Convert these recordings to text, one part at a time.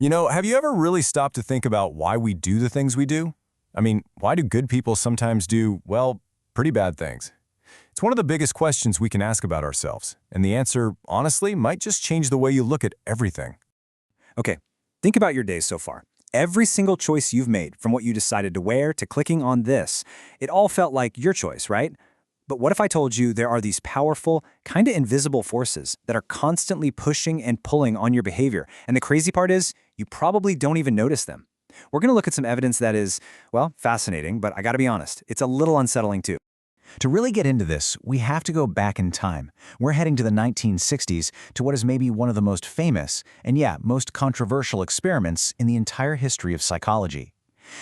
Have you ever really stopped to think about why we do the things we do? I mean, why do good people sometimes do, well, pretty bad things? It's one of the biggest questions we can ask about ourselves, and the answer, honestly, might just change the way you look at everything. Okay, think about your days so far. Every single choice you've made, from what you decided to wear to clicking on this, it all felt like your choice, right? But what if I told you there are these powerful, kind of invisible forces that are constantly pushing and pulling on your behavior? And the crazy part is, you probably don't even notice them. We're going to look at some evidence that is, well, fascinating, but I gotta be honest, it's a little unsettling too. To really get into this, we have to go back in time. We're heading to the 1960s to what is maybe one of the most famous and, most controversial experiments in the entire history of psychology.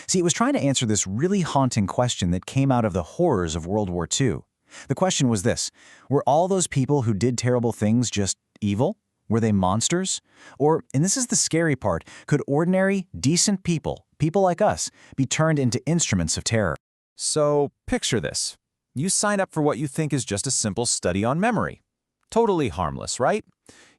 See, it was trying to answer this really haunting question that came out of the horrors of World War II. The question was this: were all those people who did terrible things just evil? Were they monsters? Or, and this is the scary part, could ordinary, decent people, people like us, be turned into instruments of terror? So, picture this. You sign up for what you think is just a simple study on memory. Totally harmless, right?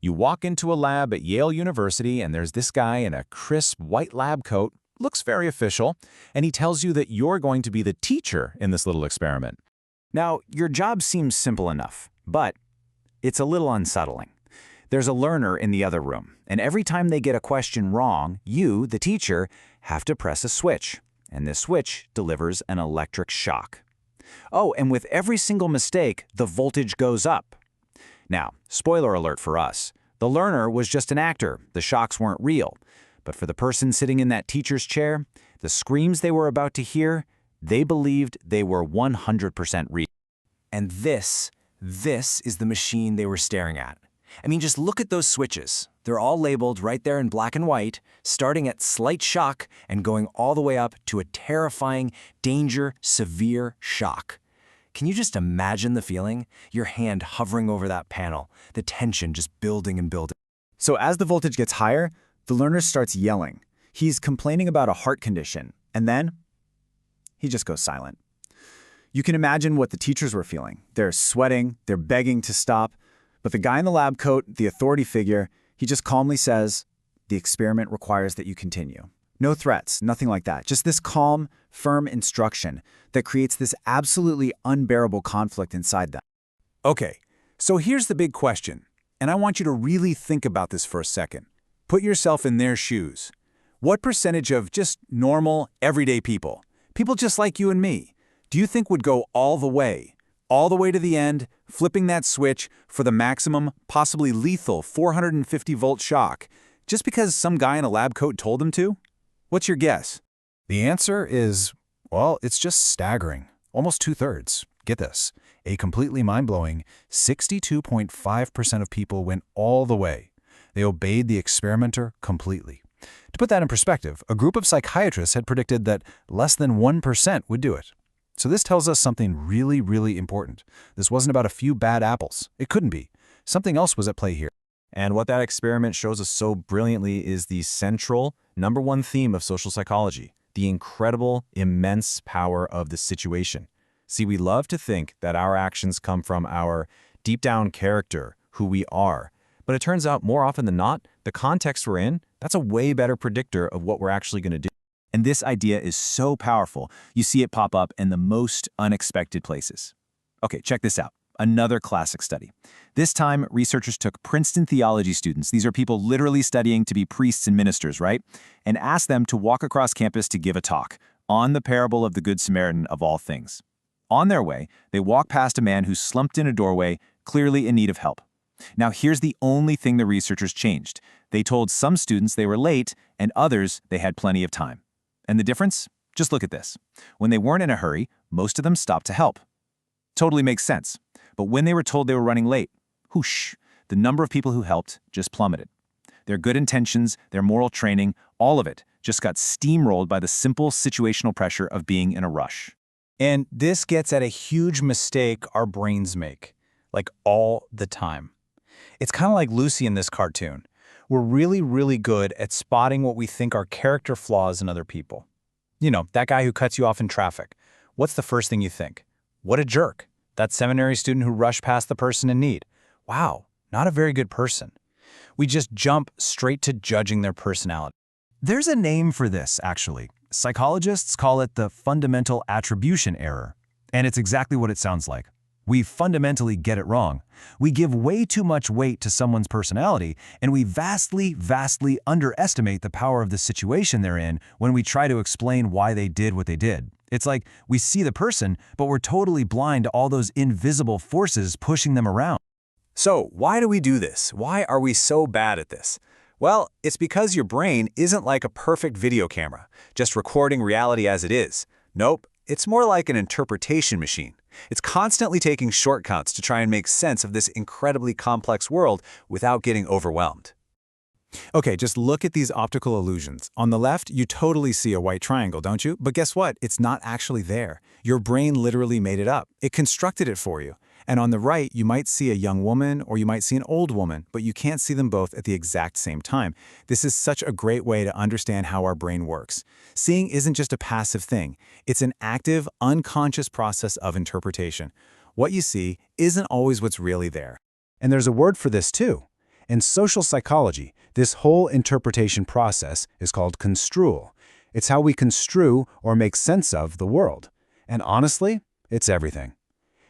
You walk into a lab at Yale University and there's this guy in a crisp white lab coat, looks very official, and he tells you that you're going to be the teacher in this little experiment. Now, your job seems simple enough, but it's a little unsettling. There's a learner in the other room, and every time they get a question wrong, you, the teacher, have to press a switch, and this switch delivers an electric shock. Oh, and with every single mistake, the voltage goes up. Now, spoiler alert for us, the learner was just an actor, the shocks weren't real. But for the person sitting in that teacher's chair, the screams they were about to hear, they believed they were 100% real. And this is the machine they were staring at. I mean, just look at those switches. They're all labeled right there in black and white, starting at slight shock and going all the way up to a terrifying, danger, severe shock. Can you just imagine the feeling? Your hand hovering over that panel, the tension just building and building. So as the voltage gets higher, the learner starts yelling. He's complaining about a heart condition, and then he just goes silent. You can imagine what the teachers were feeling. They're sweating, they're begging to stop, but the guy in the lab coat, the authority figure, he just calmly says, "The experiment requires that you continue." No threats, nothing like that. Just this calm, firm instruction that creates this absolutely unbearable conflict inside them. Okay, so here's the big question, and I want you to really think about this for a second. Put yourself in their shoes. What percentage of just normal, everyday people just like you and me, do you think would go all the way to the end, flipping that switch for the maximum, possibly lethal 450-volt shock, just because some guy in a lab coat told them to? What's your guess? The answer is, well, it's just staggering. Almost two-thirds. Get this. A completely mind-blowing 62.5% of people went all the way. They obeyed the experimenter completely. To put that in perspective, a group of psychiatrists had predicted that less than 1% would do it. So this tells us something really, really important. This wasn't about a few bad apples. It couldn't be. Something else was at play here. And what that experiment shows us so brilliantly is the central, #1 theme of social psychology, the incredible, immense power of the situation. See, we love to think that our actions come from our deep-down character, who we are. But it turns out more often than not, the context we're in, that's a way better predictor of what we're actually going to do. And this idea is so powerful, you see it pop up in the most unexpected places. Okay, check this out. Another classic study. This time, researchers took Princeton theology students, these are people literally studying to be priests and ministers, right? And asked them to walk across campus to give a talk on the parable of the Good Samaritan of all things. On their way, they walked past a man who slumped in a doorway, clearly in need of help. Now, here's the only thing the researchers changed. They told some students they were late, and others they had plenty of time. And the difference? Just look at this. When they weren't in a hurry, most of them stopped to help. Totally makes sense. But when they were told they were running late, whoosh, the number of people who helped just plummeted. Their good intentions, their moral training, all of it just got steamrolled by the simple situational pressure of being in a rush. And this gets at a huge mistake our brains make, like all the time. It's kind of like Lucy in this cartoon. We're really, really good at spotting what we think are character flaws in other people. You know, that guy who cuts you off in traffic. What's the first thing you think? What a jerk. That seminary student who rushed past the person in need. Wow, not a very good person. We just jump straight to judging their personality. There's a name for this, actually. Psychologists call it the fundamental attribution error. And it's exactly what it sounds like. We fundamentally get it wrong. We give way too much weight to someone's personality, and we vastly underestimate the power of the situation they're in when we try to explain why they did what they did. It's like we see the person, but we're totally blind to all those invisible forces pushing them around. So, why do we do this? Why are we so bad at this? Well, it's because your brain isn't like a perfect video camera, just recording reality as it is. Nope, it's more like an interpretation machine. It's constantly taking shortcuts to try and make sense of this incredibly complex world without getting overwhelmed. Okay, just look at these optical illusions. On the left, you totally see a white triangle, don't you? But guess what? It's not actually there. Your brain literally made it up. It constructed it for you. And on the right, you might see a young woman or you might see an old woman, but you can't see them both at the exact same time. This is such a great way to understand how our brain works. Seeing isn't just a passive thing. It's an active, unconscious process of interpretation. What you see isn't always what's really there. And there's a word for this too. In social psychology, this whole interpretation process is called construal. It's how we construe or make sense of the world. And honestly, it's everything.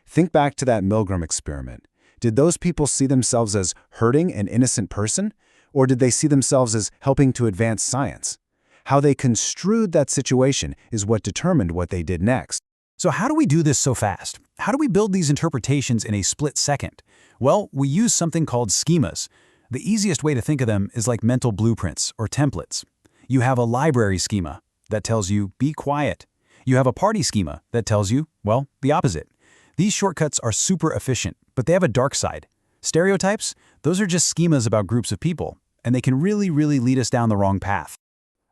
Think back to that Milgram experiment. Did those people see themselves as hurting an innocent person? Or did they see themselves as helping to advance science? How they construed that situation is what determined what they did next. So how do we do this so fast? How do we build these interpretations in a split second? Well, we use something called schemas. The easiest way to think of them is like mental blueprints or templates. You have a library schema that tells you, be quiet. You have a party schema that tells you, well, the opposite. These shortcuts are super efficient, but they have a dark side. Stereotypes, those are just schemas about groups of people, and they can really lead us down the wrong path.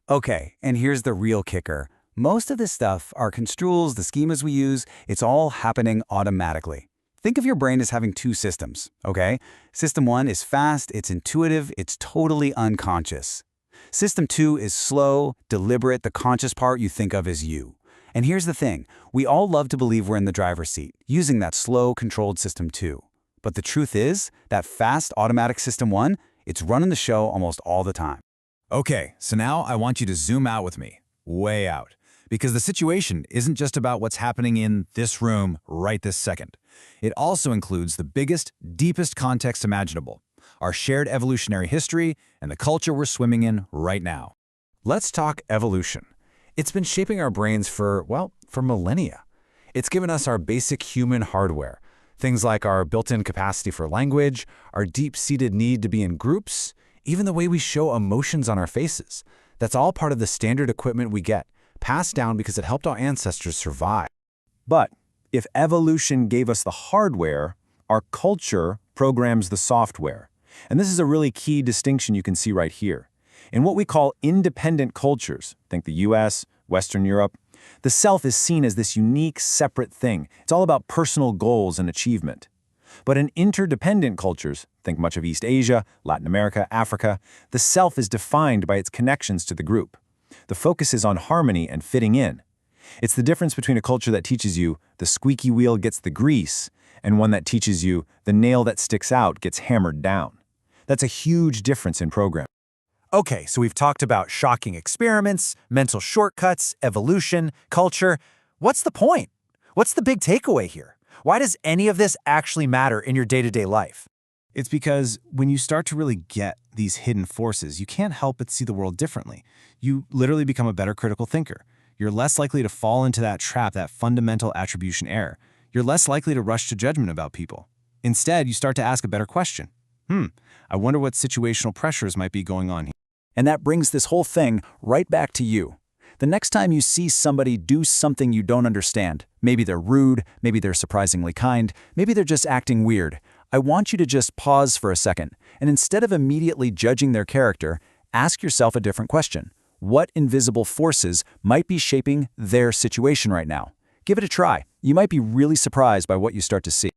Okay, and here's the real kicker. Most of this stuff, our construals, the schemas we use, it's all happening automatically. Think of your brain as having two systems, okay? System 1 is fast, it's intuitive, it's totally unconscious. System 2 is slow, deliberate, the conscious part you think of as you. And here's the thing, we all love to believe we're in the driver's seat, using that slow, controlled System 2. But the truth is, that fast, automatic System 1, it's running the show almost all the time. Okay, so now I want you to zoom out with me, way out. Because the situation isn't just about what's happening in this room right this second. It also includes the biggest, deepest context imaginable, our shared evolutionary history and the culture we're swimming in right now. Let's talk evolution. It's been shaping our brains for millennia. It's given us our basic human hardware, things like our built-in capacity for language, our deep-seated need to be in groups, even the way we show emotions on our faces. That's all part of the standard equipment we get, passed down because it helped our ancestors survive. But if evolution gave us the hardware, our culture programs the software. And this is a really key distinction you can see right here. In what we call independent cultures, think the US, Western Europe, the self is seen as this unique, separate thing. It's all about personal goals and achievement. But in interdependent cultures, think much of East Asia, Latin America, Africa, the self is defined by its connections to the group. The focus is on harmony and fitting in. It's the difference between a culture that teaches you the squeaky wheel gets the grease and one that teaches you the nail that sticks out gets hammered down. That's a huge difference in programming. Okay, so we've talked about shocking experiments, mental shortcuts, evolution, culture. What's the point? What's the big takeaway here? Why does any of this actually matter in your day-to-day life? It's because when you start to really get these hidden forces, you can't help but see the world differently. You literally become a better critical thinker. You're less likely to fall into that trap, that fundamental attribution error. You're less likely to rush to judgment about people. Instead, you start to ask a better question. I wonder what situational pressures might be going on here. And that brings this whole thing right back to you. The next time you see somebody do something you don't understand, maybe they're rude, maybe they're surprisingly kind, maybe they're just acting weird, I want you to just pause for a second, and instead of immediately judging their character, ask yourself a different question. What invisible forces might be shaping their situation right now? Give it a try. You might be really surprised by what you start to see.